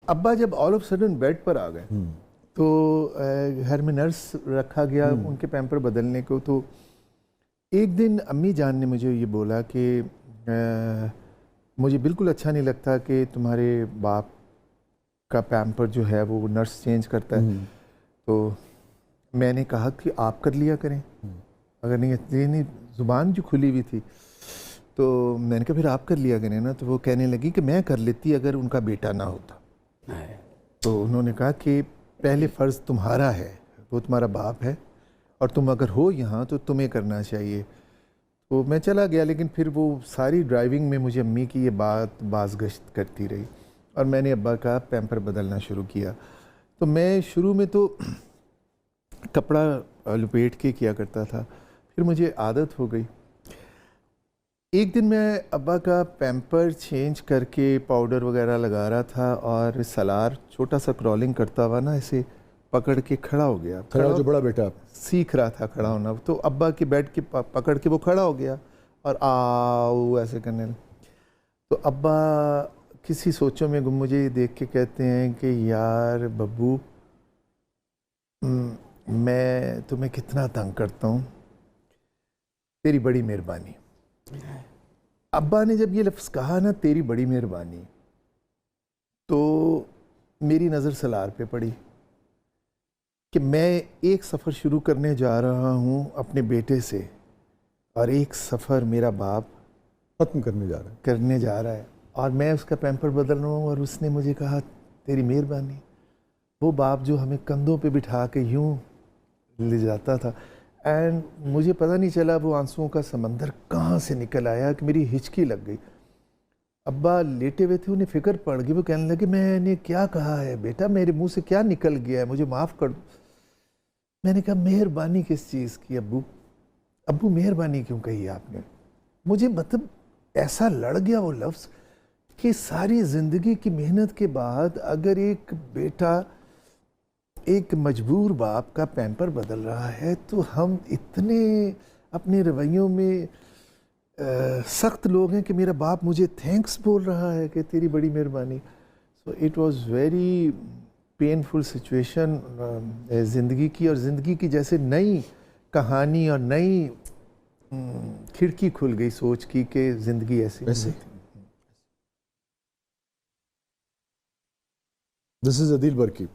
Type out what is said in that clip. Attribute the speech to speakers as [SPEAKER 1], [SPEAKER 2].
[SPEAKER 1] ابا جب all of sudden bed پر آ گئے تو گھر میں نرس رکھا گیا ان کے پیمپر بدلنے کو. تو ایک دن امی جان نے مجھے یہ بولا کہ مجھے بالکل اچھا نہیں لگتا کہ تمہارے باپ کا پیمپر جو ہے وہ نرس چینج کرتا ہے. تو میں نے کہا کہ آپ کر لیا کریں, اگر نہیں زبان جو کھلی ہوئی تھی تو میں نے کہا پھر آپ کر لیا کریں نا. تو وہ کہنے لگی کہ میں کر لیتی اگر ان کا بیٹا نہ ہوتا. تو انہوں نے کہا کہ پہلے فرض تمہارا ہے, وہ تمہارا باپ ہے اور تم اگر ہو یہاں تو تمہیں کرنا چاہیے. تو میں چلا گیا, لیکن پھر وہ ساری ڈرائیونگ میں مجھے امی کی یہ بات بازگشت کرتی رہی اور میں نے ابا کا پیمپر بدلنا شروع کیا. تو میں شروع میں تو کپڑا لپیٹ کے کیا کرتا تھا, پھر مجھے عادت ہو گئی. ایک دن میں ابا کا پیمپر چینج کر کے پاؤڈر وغیرہ لگا رہا تھا اور سالار چھوٹا سا کرالنگ کرتا ہوا نا ایسے پکڑ کے کھڑا ہو گیا.
[SPEAKER 2] جو بڑا بیٹا
[SPEAKER 1] سیکھ رہا تھا کھڑا ہونا, تو ابا کے بیڈ کے پکڑ کے وہ کھڑا ہو گیا اور آؤ ایسے کرنے لگا. تو ابا کسی سوچوں میں گم مجھے دیکھ کے کہتے ہیں کہ یار ببو میں تمہیں کتنا تنگ کرتا ہوں, تیری بڑی مہربانی. ابا نے جب یہ لفظ کہا نا تیری بڑی مہربانی, تو میری نظر سالار پہ پڑی کہ میں ایک سفر شروع کرنے جا رہا ہوں اپنے بیٹے سے اور ایک سفر میرا باپ
[SPEAKER 2] ختم کرنے جا رہا ہے
[SPEAKER 1] اور میں اس کا پیمپر بدل رہا ہوں. اور اس نے مجھے کہا تیری مہربانی. وہ باپ جو ہمیں کندھوں پہ بٹھا کے یوں لے جاتا تھا, اینڈ مجھے پتہ نہیں چلا وہ آنسوؤں کا سمندر کہاں سے نکل آیا کہ میری ہچکی لگ گئی. ابا لیٹے ہوئے تھے, انہیں فکر پڑ گئی, وہ کہنے لگے میں نے کیا کہا ہے بیٹا, میرے منہ سے کیا نکل گیا ہے, مجھے معاف کر دو. میں نے کہا مہربانی کس چیز کی ابو مہربانی کیوں کہی آپ نے. مجھے مطلب ایسا لڑ گیا وہ لفظ کہ ساری زندگی کی محنت کے بعد اگر ایک بیٹا ایک مجبور باپ کا پیمپر بدل رہا ہے تو ہم اتنے اپنے رویوں میں سخت لوگ ہیں کہ میرا باپ مجھے تھینکس بول رہا ہے کہ تیری بڑی مہربانی. So it was very painful situation زندگی کی, اور زندگی کی جیسے نئی کہانی اور نئی کھڑکی کھل گئی سوچ کی کہ زندگی ایسی تھی.
[SPEAKER 2] دس از عدیل برکی.